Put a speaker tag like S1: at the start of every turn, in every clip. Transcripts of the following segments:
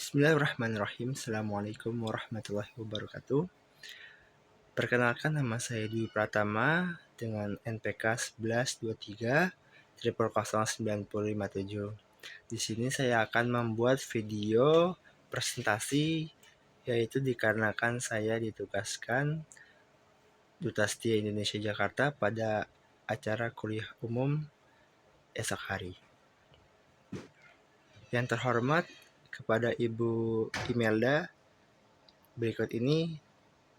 S1: Bismillahirrahmanirrahim. Assalamualaikum warahmatullahi wabarakatuh. Perkenalkan, nama saya Dwi Pratama dengan NPK 1123000957. Di sini saya akan membuat video presentasi, yaitu dikarenakan saya ditugaskan Duta Setia Indonesia Jakarta pada acara kuliah umum esok hari. Yang terhormat kepada Ibu Imelda, berikut ini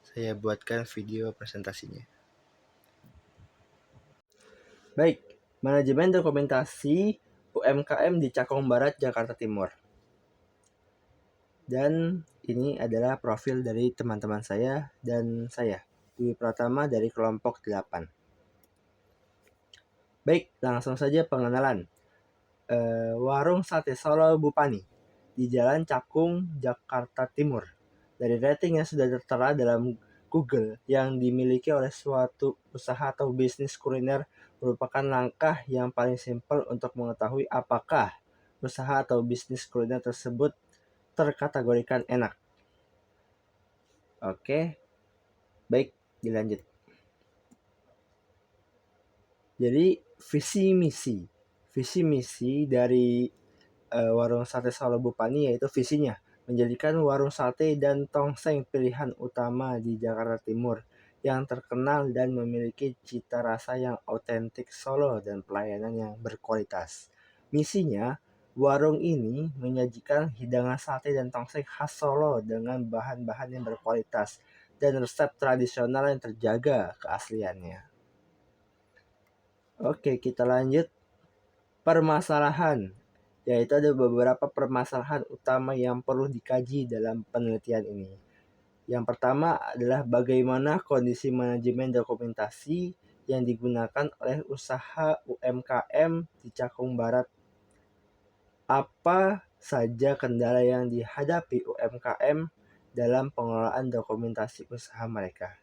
S1: saya buatkan video presentasinya. Baik, manajemen dokumentasi UMKM di Cakung Barat, Jakarta Timur. Dan ini adalah profil dari teman-teman saya dan saya, Dwi Pratama dari kelompok 8. Baik, langsung saja pengenalan. Warung Sate Solo Bupani di Jalan Cakung, Jakarta Timur. Dari rating yang sudah tertera dalam Google yang dimiliki oleh suatu usaha atau bisnis kuliner merupakan langkah yang paling simpel untuk mengetahui apakah usaha atau bisnis kuliner tersebut terkategorikan enak. Oke, baik, dilanjut. Jadi visi misi dari warung sate Solo Bupani yaitu visinya menjadikan warung sate dan tongseng pilihan utama di Jakarta Timur yang terkenal dan memiliki cita rasa yang otentik Solo dan pelayanan yang berkualitas. Misinya, warung ini menyajikan hidangan sate dan tongseng khas Solo dengan bahan-bahan yang berkualitas dan resep tradisional yang terjaga keasliannya. Oke, kita lanjut. Permasalahan, yaitu ada beberapa permasalahan utama yang perlu dikaji dalam penelitian ini. Yang pertama adalah bagaimana kondisi manajemen dokumentasi yang digunakan oleh usaha UMKM di Cakung Barat. Apa saja kendala yang dihadapi UMKM dalam pengelolaan dokumentasi usaha mereka?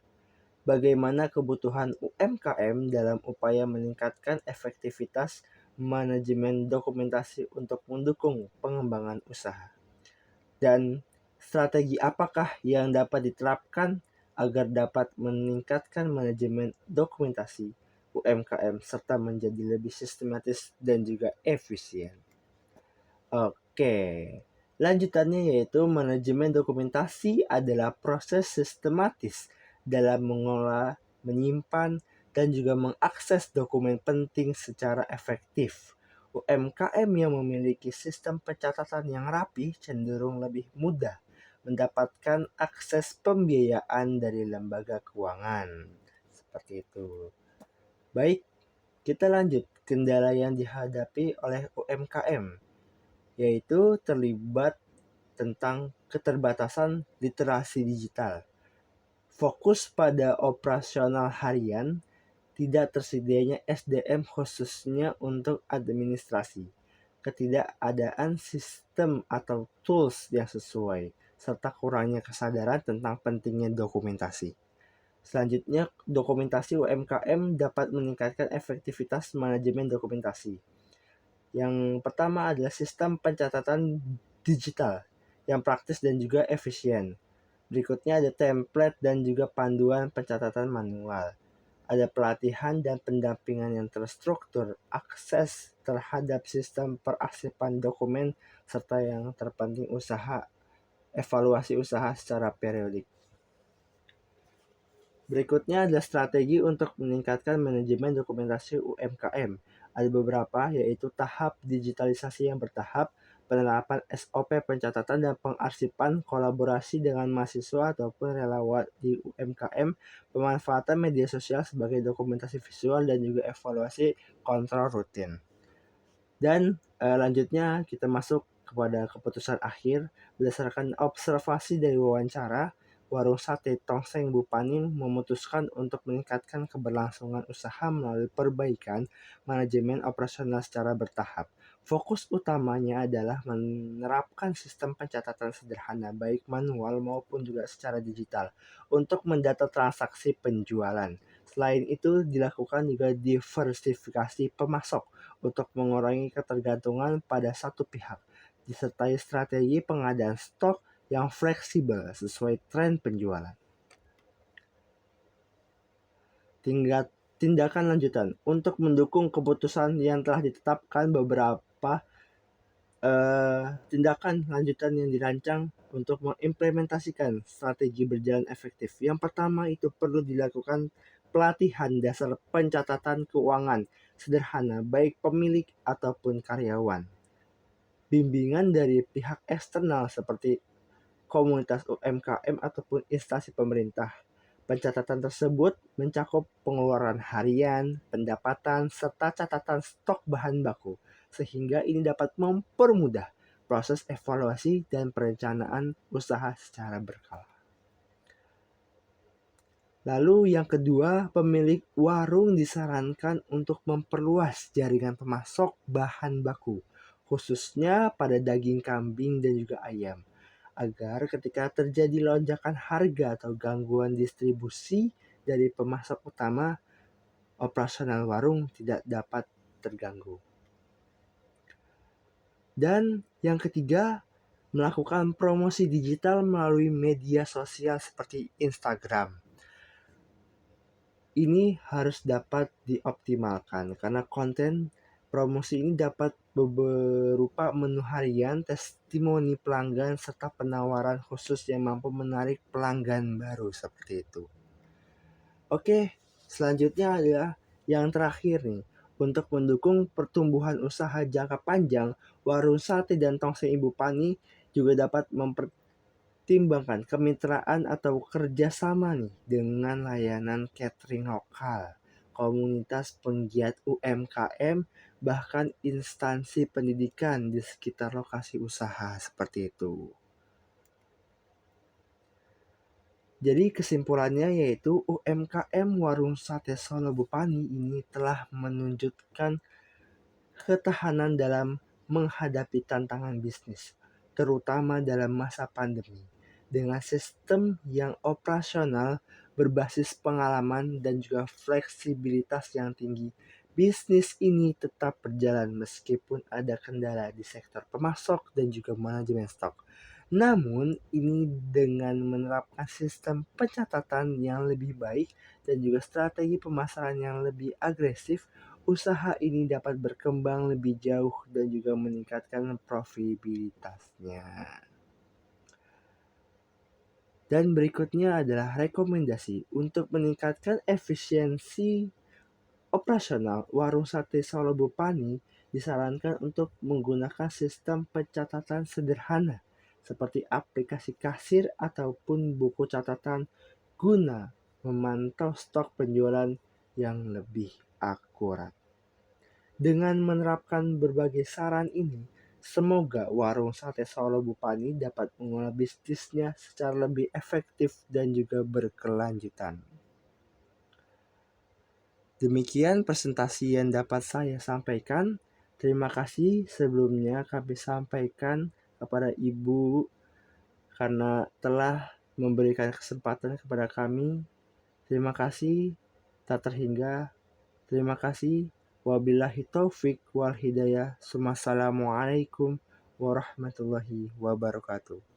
S1: Bagaimana kebutuhan UMKM dalam upaya meningkatkan efektivitas manajemen dokumentasi untuk mendukung pengembangan usaha? Dan strategi apakah yang dapat diterapkan agar dapat meningkatkan manajemen dokumentasi UMKM serta menjadi lebih sistematis dan juga efisien? Oke, lanjutannya yaitu manajemen dokumentasi adalah proses sistematis dalam mengelola, menyimpan, dan juga mengakses dokumen penting secara efektif. UMKM yang memiliki sistem pencatatan yang rapi cenderung lebih mudah mendapatkan akses pembiayaan dari lembaga keuangan. Seperti itu. Baik, kita lanjut. Kendala yang dihadapi oleh UMKM yaitu terlibat tentang keterbatasan literasi digital. Fokus pada operasional harian, tidak tersedianya SDM khususnya untuk administrasi, ketidakadaan sistem atau tools yang sesuai, serta kurangnya kesadaran tentang pentingnya dokumentasi. Selanjutnya, dokumentasi UMKM dapat meningkatkan efektivitas manajemen dokumentasi. Yang pertama adalah sistem pencatatan digital yang praktis dan juga efisien. Berikutnya ada template dan juga panduan pencatatan manual. Ada pelatihan dan pendampingan yang terstruktur, akses terhadap sistem perarsipan dokumen, serta yang terpenting evaluasi usaha secara periodik. Berikutnya adalah strategi untuk meningkatkan manajemen dokumentasi UMKM. Ada beberapa, yaitu tahap digitalisasi yang bertahap, penerapan SOP pencatatan dan pengarsipan, kolaborasi dengan mahasiswa ataupun relawan di UMKM, pemanfaatan media sosial sebagai dokumentasi visual, dan juga evaluasi kontrol rutin. Dan lanjutnya kita masuk kepada keputusan akhir. Berdasarkan observasi dari wawancara, warung sate tongseng Bupani memutuskan untuk meningkatkan keberlangsungan usaha melalui perbaikan manajemen operasional secara bertahap. Fokus utamanya adalah menerapkan sistem pencatatan sederhana baik manual maupun juga secara digital untuk mendata transaksi penjualan. Selain itu dilakukan juga diversifikasi pemasok untuk mengurangi ketergantungan pada satu pihak. disertai strategi pengadaan stok yang fleksibel sesuai tren penjualan. Tindakan lanjutan untuk mendukung keputusan yang telah ditetapkan, beberapa tindakan lanjutan yang dirancang untuk mengimplementasikan strategi berjalan efektif. Yang pertama itu perlu dilakukan pelatihan dasar pencatatan keuangan sederhana baik pemilik ataupun karyawan. Bimbingan dari pihak eksternal seperti komunitas UMKM ataupun instansi pemerintah. Pencatatan tersebut mencakup pengeluaran harian, pendapatan, serta catatan stok bahan baku, sehingga ini dapat mempermudah proses evaluasi dan perencanaan usaha secara berkala. Lalu yang kedua, pemilik warung disarankan untuk memperluas jaringan pemasok bahan baku, khususnya pada daging kambing dan juga ayam, agar ketika terjadi lonjakan harga atau gangguan distribusi dari pemasok utama, operasional warung tidak dapat terganggu. Dan yang ketiga, melakukan promosi digital melalui media sosial seperti Instagram. Ini harus dapat dioptimalkan karena konten promosi ini dapat berupa menu harian, testimoni pelanggan, serta penawaran khusus yang mampu menarik pelanggan baru seperti itu. Oke, selanjutnya adalah yang terakhir nih. Untuk mendukung pertumbuhan usaha jangka panjang, warung sate dan tongseng Ibu Pani juga dapat mempertimbangkan kemitraan atau kerjasama nih dengan layanan catering lokal, komunitas penggiat UMKM, bahkan instansi pendidikan di sekitar lokasi usaha seperti itu. Jadi kesimpulannya yaitu UMKM Warung Sate Solo Bupani ini telah menunjukkan ketahanan dalam menghadapi tantangan bisnis, terutama dalam masa pandemi. Dengan sistem yang operasional berbasis pengalaman dan juga fleksibilitas yang tinggi, bisnis ini tetap berjalan meskipun ada kendala di sektor pemasok dan juga manajemen stok. Namun, ini dengan menerapkan sistem pencatatan yang lebih baik dan juga strategi pemasaran yang lebih agresif, usaha ini dapat berkembang lebih jauh dan juga meningkatkan profitabilitasnya. Dan berikutnya adalah rekomendasi untuk meningkatkan efisiensi operasional. Warung Sate Solo Bupani disarankan untuk menggunakan sistem pencatatan sederhana seperti aplikasi kasir ataupun buku catatan guna memantau stok penjualan yang lebih akurat. Dengan menerapkan berbagai saran ini, semoga Warung Sate Solo Bupani dapat mengelola bisnisnya secara lebih efektif dan juga berkelanjutan. Demikian presentasi yang dapat saya sampaikan. Terima kasih sebelumnya kami sampaikan kepada Ibu karena telah memberikan kesempatan kepada kami. Terima kasih tak terhingga. Terima kasih. Wabillahi taufik wal hidayah. Wassalamualaikum warahmatullahi wabarakatuh.